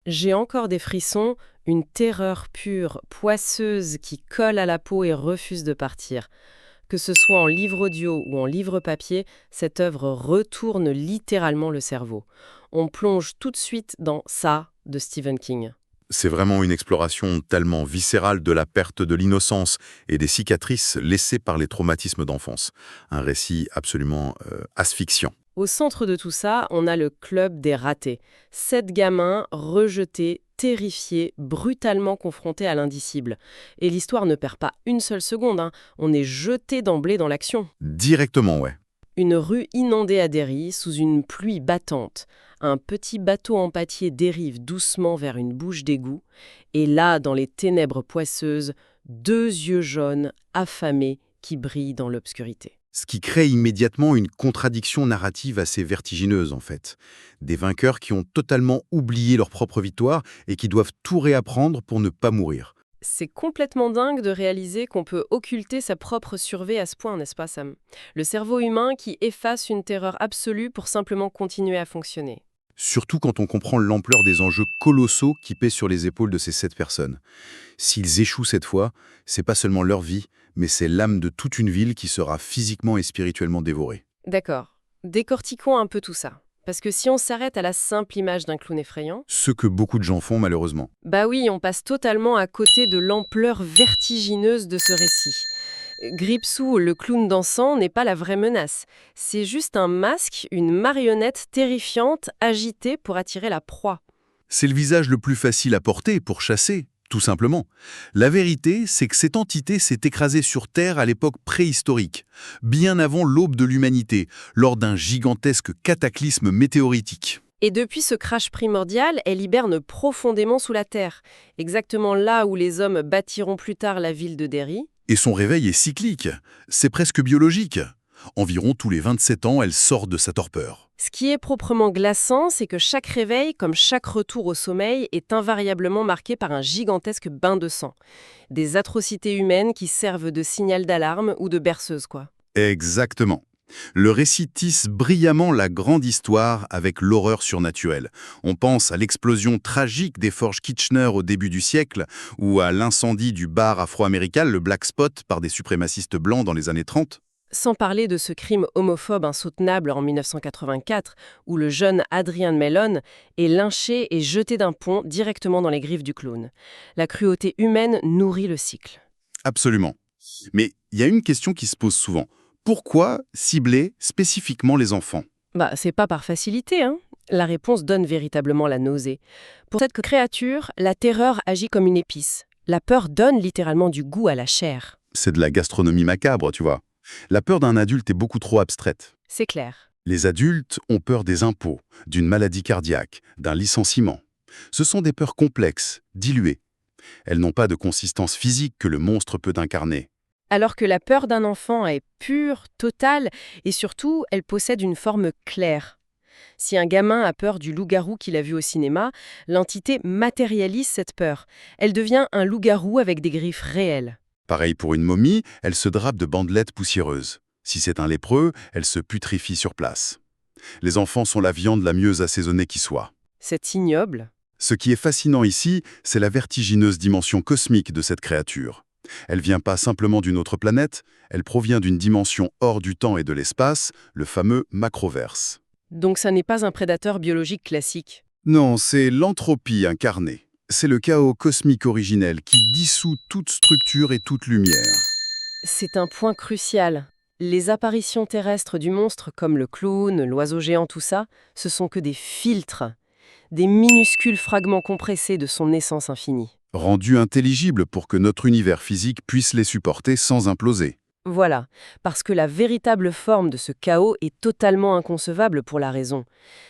J'ai encore des frissons, une terreur pure, poisseuse qui colle à la peau et refuse de partir. Que ce soit en livre audio ou en livre papier, cette œuvre retourne littéralement le cerveau. On plonge tout de suite dans ça de Stephen King. C'est vraiment une exploration tellement viscérale de la perte de l'innocence et des cicatrices laissées par les traumatismes d'enfance. Un récit absolument asphyxiant. Au centre de tout ça, on a le club des ratés. 7 gamins rejetés, terrifiés, brutalement confrontés à l'indicible. Et l'histoire ne perd pas une seule seconde, hein. On est jeté d'emblée dans l'action. Directement, ouais. Une rue inondée à Derry, sous une pluie battante. Un petit bateau en pâtier dérive doucement vers une bouche d'égout. Et là, dans les ténèbres poisseuses, 2 yeux jaunes, affamés, qui brillent dans l'obscurité. Ce qui crée immédiatement une contradiction narrative assez vertigineuse, en fait. Des vainqueurs qui ont totalement oublié leur propre victoire et qui doivent tout réapprendre pour ne pas mourir. C'est complètement dingue de réaliser qu'on peut occulter sa propre survie à ce point, n'est-ce pas, Sam? Le cerveau humain qui efface une terreur absolue pour simplement continuer à fonctionner. Surtout quand on comprend l'ampleur des enjeux colossaux qui pèsent sur les épaules de ces 7 personnes. S'ils échouent cette fois, c'est pas seulement leur vie, mais c'est l'âme de toute une ville qui sera physiquement et spirituellement dévorée. D'accord. Décortiquons un peu tout ça. Parce que si on s'arrête à la simple image d'un clown effrayant, Ce que beaucoup de gens font malheureusement. bah oui, on passe totalement à côté de l'ampleur vertigineuse de ce récit. Gripsou, le clown dansant, n'est pas la vraie menace. C'est juste un masque, une marionnette terrifiante agitée pour attirer la proie. C'est le visage le plus facile à porter pour chasser, tout simplement. La vérité, c'est que cette entité s'est écrasée sur Terre à l'époque préhistorique, bien avant l'aube de l'humanité, lors d'un gigantesque cataclysme météoritique. Et depuis ce crash primordial, elle hiberne profondément sous la terre, exactement là où les hommes bâtiront plus tard la ville de Derry. Et son réveil est cyclique, c'est presque biologique. Environ tous les 27 ans, elle sort de sa torpeur. Ce qui est proprement glaçant, c'est que chaque réveil, comme chaque retour au sommeil, est invariablement marqué par un gigantesque bain de sang. Des atrocités humaines qui servent de signal d'alarme ou de berceuse, quoi. Exactement. Le récit tisse brillamment la grande histoire avec l'horreur surnaturelle. On pense à l'explosion tragique des forges Kitchener au début du siècle ou à l'incendie du bar afro-américain, le Black Spot, par des suprémacistes blancs dans les années 30. Sans parler de ce crime homophobe insoutenable en 1984, où le jeune Adrian Mellon est lynché et jeté d'un pont directement dans les griffes du clown. La cruauté humaine nourrit le cycle. Absolument. Mais il y a une question qui se pose souvent. Pourquoi cibler spécifiquement les enfants ? Bah, c'est pas par facilité, hein. La réponse donne véritablement la nausée. Pour cette créature, la terreur agit comme une épice. La peur donne littéralement du goût à la chair. C'est de la gastronomie macabre, tu vois. La peur d'un adulte est beaucoup trop abstraite. C'est clair. Les adultes ont peur des impôts, d'une maladie cardiaque, d'un licenciement. Ce sont des peurs complexes, diluées. Elles n'ont pas de consistance physique que le monstre peut incarner. Alors que la peur d'un enfant est pure, totale, et surtout, elle possède une forme claire. Si un gamin a peur du loup-garou qu'il a vu au cinéma, l'entité matérialise cette peur. Elle devient un loup-garou avec des griffes réelles. Pareil pour une momie, elle se drape de bandelettes poussiéreuses. Si c'est un lépreux, elle se putrifie sur place. Les enfants sont la viande la mieux assaisonnée qui soit. C'est ignoble. Ce qui est fascinant ici, c'est la vertigineuse dimension cosmique de cette créature. Elle vient pas simplement d'une autre planète, elle provient d'une dimension hors du temps et de l'espace, le fameux macroverse. Donc ça n'est pas un prédateur biologique classique. Non, c'est l'entropie incarnée. C'est le chaos cosmique originel qui dissout toute structure et toute lumière. C'est un point crucial. Les apparitions terrestres du monstre, comme le clown, l'oiseau géant, tout ça, ce sont que des filtres, des minuscules fragments compressés de son essence infinie. Rendus intelligibles pour que notre univers physique puisse les supporter sans imploser. Voilà, parce que la véritable forme de ce chaos est totalement inconcevable pour la raison.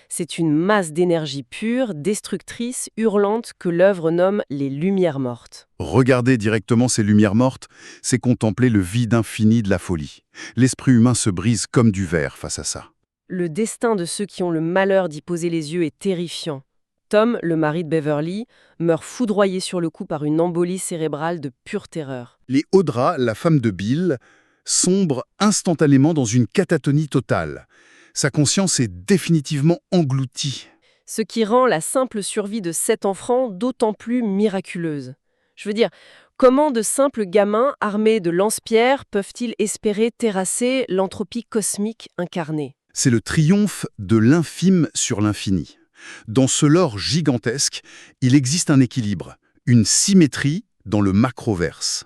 C'est une masse d'énergie pure, destructrice, hurlante, que l'œuvre nomme les lumières mortes. Regarder directement ces lumières mortes, c'est contempler le vide infini de la folie. L'esprit humain se brise comme du verre face à ça. Le destin de ceux qui ont le malheur d'y poser les yeux est terrifiant. Tom, le mari de Beverly, meurt foudroyé sur le coup par une embolie cérébrale de pure terreur. Les Audra, la femme de Bill, sombre instantanément dans une catatonie totale. Sa conscience est définitivement engloutie. ce qui rend la simple survie de 7 enfants d'autant plus miraculeuse. Je veux dire, comment de simples gamins armés de lance-pierres peuvent-ils espérer terrasser l'entropie cosmique incarnée? C'est le triomphe de l'infime sur l'infini. Dans ce lore gigantesque, il existe un équilibre, une symétrie dans le macroverse.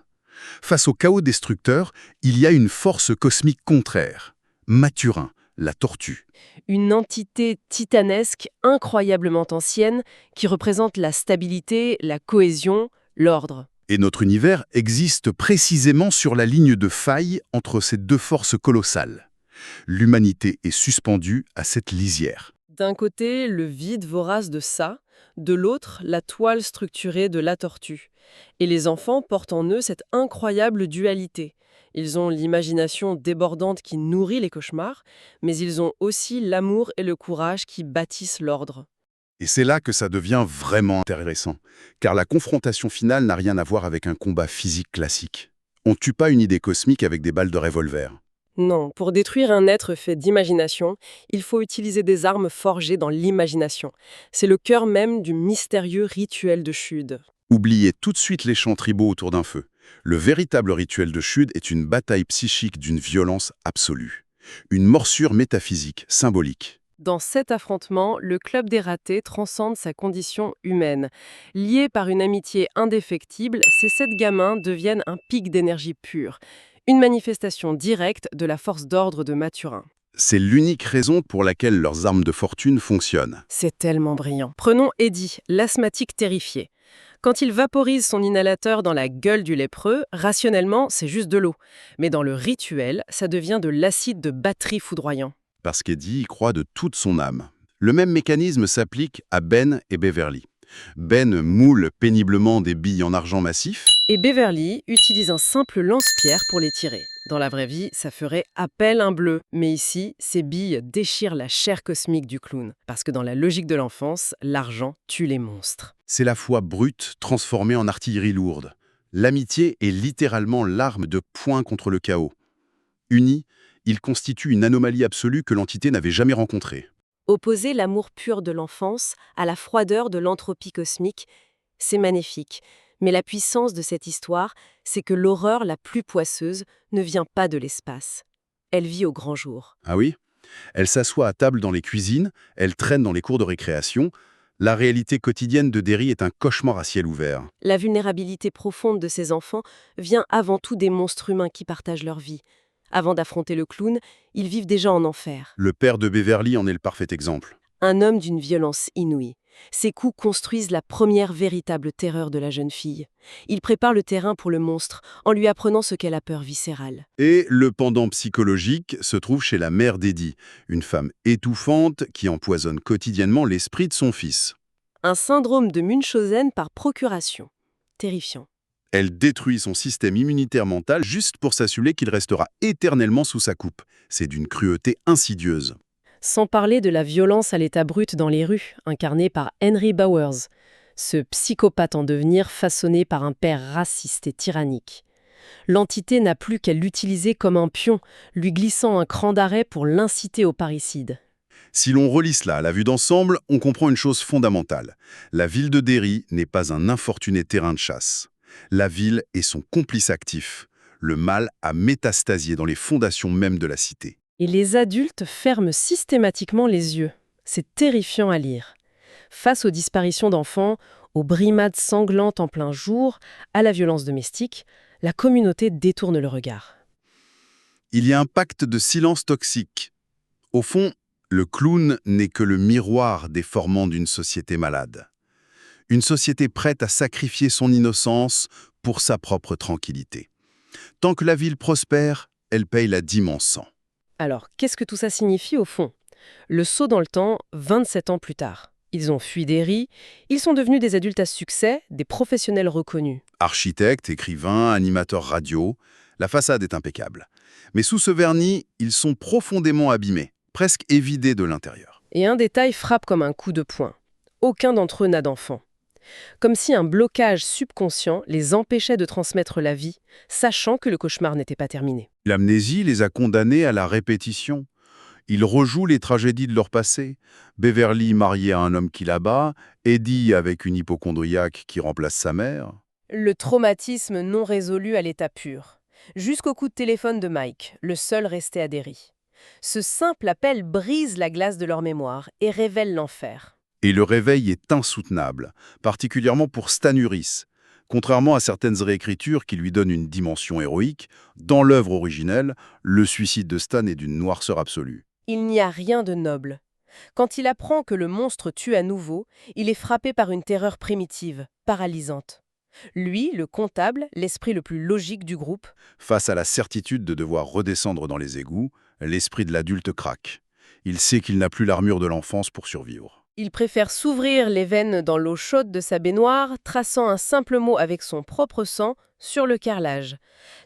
Face au chaos destructeur, il y a une force cosmique contraire. Maturin, la tortue. Une entité titanesque incroyablement ancienne qui représente la stabilité, la cohésion, l'ordre. Et notre univers existe précisément sur la ligne de faille entre ces deux forces colossales. L'humanité est suspendue à cette lisière. D'un côté, le vide vorace de ça, de l'autre, la toile structurée de la tortue. Et les enfants portent en eux cette incroyable dualité. Ils ont l'imagination débordante qui nourrit les cauchemars, mais ils ont aussi l'amour et le courage qui bâtissent l'ordre. Et c'est là que ça devient vraiment intéressant, car la confrontation finale n'a rien à voir avec un combat physique classique. On ne tue pas une idée cosmique avec des balles de revolver. Non, pour détruire un être fait d'imagination, il faut utiliser des armes forgées dans l'imagination. C'est le cœur même du mystérieux rituel de Chud. Oubliez tout de suite les chants tribaux autour d'un feu. Le véritable rituel de Chud est une bataille psychique d'une violence absolue. Une morsure métaphysique, symbolique. Dans cet affrontement, le club des ratés transcende sa condition humaine. Liés par une amitié indéfectible, ces 7 gamins deviennent un pic d'énergie pure. Une manifestation directe de la force d'ordre de Maturin. C'est l'unique raison pour laquelle leurs armes de fortune fonctionnent. C'est tellement brillant. Prenons Eddie, l'asthmatique terrifié. Quand il vaporise son inhalateur dans la gueule du lépreux, rationnellement, c'est juste de l'eau. Mais dans le rituel, ça devient de l'acide de batterie foudroyant. Parce qu'Eddie y croit de toute son âme. Le même mécanisme s'applique à Ben et Beverly. Ben moule péniblement des billes en argent massif. Et Beverly utilise un simple lance-pierre pour les tirer. Dans la vraie vie, ça ferait appel un bleu. Mais ici, ces billes déchirent la chair cosmique du clown. Parce que dans la logique de l'enfance, l'argent tue les monstres. C'est la foi brute transformée en artillerie lourde. L'amitié est littéralement l'arme de poing contre le chaos. Unis, ils constituent une anomalie absolue que l'entité n'avait jamais rencontrée. Opposer l'amour pur de l'enfance à la froideur de l'entropie cosmique, c'est magnifique. Mais la puissance de cette histoire, c'est que l'horreur la plus poisseuse ne vient pas de l'espace. Elle vit au grand jour. Ah oui? Elle s'assoit à table dans les cuisines, elle traîne dans les cours de récréation. La réalité quotidienne de Derry est un cauchemar à ciel ouvert. La vulnérabilité profonde de ces enfants vient avant tout des monstres humains qui partagent leur vie. Avant d'affronter le clown, ils vivent déjà en enfer. Le père de Beverly en est le parfait exemple. Un homme d'une violence inouïe. Ses coups construisent la première véritable terreur de la jeune fille. Il prépare le terrain pour le monstre en lui apprenant ce qu'est la peur viscérale. Et le pendant psychologique se trouve chez la mère d'Eddie, une femme étouffante qui empoisonne quotidiennement l'esprit de son fils. Un syndrome de Munchausen par procuration. Terrifiant. Elle détruit son système immunitaire mental juste pour s'assurer qu'il restera éternellement sous sa coupe. C'est d'une cruauté insidieuse. Sans parler de la violence à l'état brut dans les rues, incarnée par Henry Bowers, ce psychopathe en devenir façonné par un père raciste et tyrannique. L'entité n'a plus qu'à l'utiliser comme un pion, lui glissant un cran d'arrêt pour l'inciter au parricide. Si l'on relie cela à la vue d'ensemble, on comprend une chose fondamentale. La ville de Derry n'est pas un infortuné terrain de chasse. La ville est son complice actif. Le mal a métastasié dans les fondations même de la cité. Et les adultes ferment systématiquement les yeux. C'est terrifiant à lire. Face aux disparitions d'enfants, aux brimades sanglantes en plein jour, à la violence domestique, la communauté détourne le regard. Il y a un pacte de silence toxique. Au fond, le clown n'est que le miroir déformant d'une société malade. Une société prête à sacrifier son innocence pour sa propre tranquillité. Tant que la ville prospère, elle paye la dîme en sang. Alors, qu'est-ce que tout ça signifie au fond? Le saut dans le temps, 27 ans plus tard. Ils ont fui Derry, ils sont devenus des adultes à succès, des professionnels reconnus. Architectes, écrivains, animateurs radio, la façade est impeccable. Mais sous ce vernis, ils sont profondément abîmés, presque évidés de l'intérieur. Et un détail frappe comme un coup de poing. Aucun d'entre eux n'a d'enfant. Comme si un blocage subconscient les empêchait de transmettre la vie, sachant que le cauchemar n'était pas terminé. L'amnésie les a condamnés à la répétition. Ils rejouent les tragédies de leur passé. Beverly mariée à un homme qui la bat, Eddie avec une hypocondriaque qui remplace sa mère. Le traumatisme non résolu à l'état pur. Jusqu'au coup de téléphone de Mike, le seul resté à Derry. Ce simple appel brise la glace de leur mémoire et révèle l'enfer. Et le réveil est insoutenable, particulièrement pour Stan Uris. Contrairement à certaines réécritures qui lui donnent une dimension héroïque, dans l'œuvre originelle, le suicide de Stan est d'une noirceur absolue. Il n'y a rien de noble. Quand il apprend que le monstre tue à nouveau, il est frappé par une terreur primitive, paralysante. Lui, le comptable, l'esprit le plus logique du groupe, Face à la certitude de devoir redescendre dans les égouts, l'esprit de l'adulte craque. Il sait qu'il n'a plus l'armure de l'enfance pour survivre. il préfère s'ouvrir les veines dans l'eau chaude de sa baignoire, traçant un simple mot avec son propre sang sur le carrelage.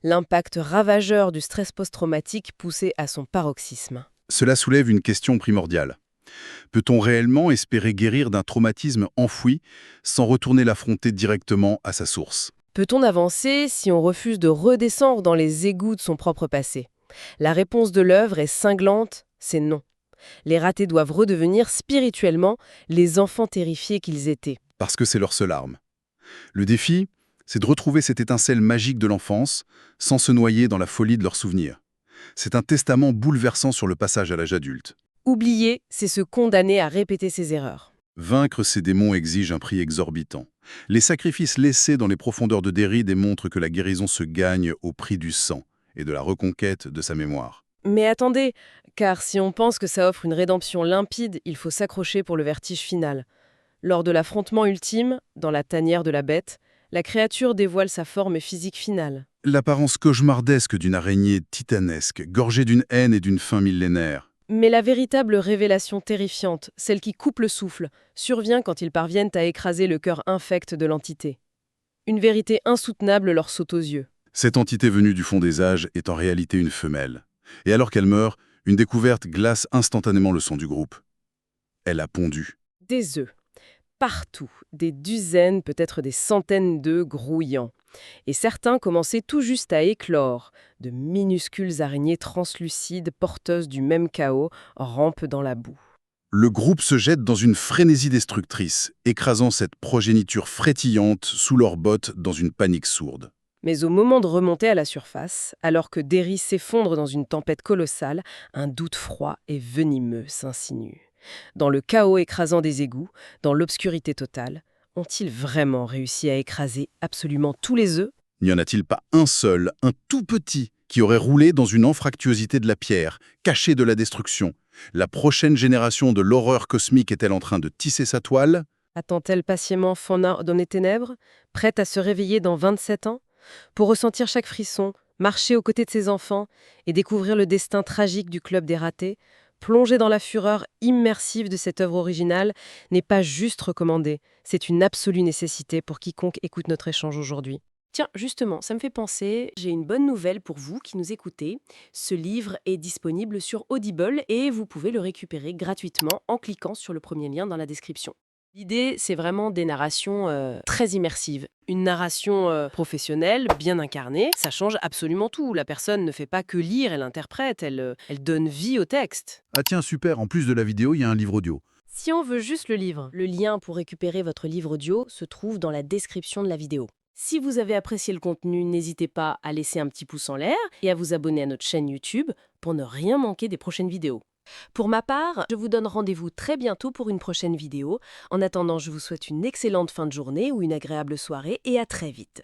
L'impact ravageur du stress post-traumatique poussé à son paroxysme. Cela soulève une question primordiale. Peut-on réellement espérer guérir d'un traumatisme enfoui sans retourner l'affronter directement à sa source? Peut-on avancer si on refuse de redescendre dans les égouts de son propre passé? La réponse de l'œuvre est cinglante, c'est non. Les ratés doivent redevenir spirituellement les enfants terrifiés qu'ils étaient. Parce que c'est leur seule arme. Le défi, c'est de retrouver cette étincelle magique de l'enfance sans se noyer dans la folie de leurs souvenirs. C'est un testament bouleversant sur le passage à l'âge adulte. Oublier, c'est se condamner à répéter ses erreurs. Vaincre ces démons exige un prix exorbitant. Les sacrifices laissés dans les profondeurs de Derry démontrent que la guérison se gagne au prix du sang et de la reconquête de sa mémoire. Mais attendez, car si on pense que ça offre une rédemption limpide, il faut s'accrocher pour le vertige final. Lors de l'affrontement ultime, dans la tanière de la bête, la créature dévoile sa forme physique finale. L'apparence cauchemardesque d'une araignée titanesque, gorgée d'une haine et d'une faim millénaire. Mais la véritable révélation terrifiante, celle qui coupe le souffle, survient quand ils parviennent à écraser le cœur infect de l'entité. Une vérité insoutenable leur saute aux yeux. Cette entité venue du fond des âges est en réalité une femelle. Et alors qu'elle meurt, une découverte glace instantanément le sang du groupe. Elle a pondu. Des œufs. Partout, des dizaines, peut-être des centaines d'œufs grouillants. Et certains commençaient tout juste à éclore. De minuscules araignées translucides, porteuses du même chaos, rampent dans la boue. Le groupe se jette dans une frénésie destructrice, écrasant cette progéniture frétillante sous leurs bottes dans une panique sourde. Mais au moment de remonter à la surface, alors que Derry s'effondre dans une tempête colossale, un doute froid et venimeux s'insinue. Dans le chaos écrasant des égouts, dans l'obscurité totale, ont-ils vraiment réussi à écraser absolument tous les œufs? N'y en a-t-il pas un seul, un tout petit, qui aurait roulé dans une anfractuosité de la pierre, caché de la destruction? La prochaine génération de l'horreur cosmique est-elle en train de tisser sa toile? Attend-elle patiemment Fauna dans les ténèbres, prête à se réveiller dans 27 ans, pour ressentir chaque frisson, marcher aux côtés de ses enfants et découvrir le destin tragique du club des ratés? Plonger dans la fureur immersive de cette œuvre originale n'est pas juste recommandé, c'est une absolue nécessité pour quiconque écoute notre échange aujourd'hui. Tiens, justement, ça me fait penser, j'ai une bonne nouvelle pour vous qui nous écoutez. Ce livre est disponible sur Audible et vous pouvez le récupérer gratuitement en cliquant sur le premier lien dans la description. L'idée, c'est vraiment des narrations très immersives. Une narration professionnelle, bien incarnée, ça change absolument tout. La personne ne fait pas que lire, elle interprète, elle donne vie au texte. Ah tiens, super, en plus de la vidéo, il y a un livre audio. Si on veut juste le livre, le lien pour récupérer votre livre audio se trouve dans la description de la vidéo. Si vous avez apprécié le contenu, n'hésitez pas à laisser un petit pouce en l'air et à vous abonner à notre chaîne YouTube pour ne rien manquer des prochaines vidéos. Pour ma part, je vous donne rendez-vous très bientôt pour une prochaine vidéo. En attendant, je vous souhaite une excellente fin de journée ou une agréable soirée et à très vite.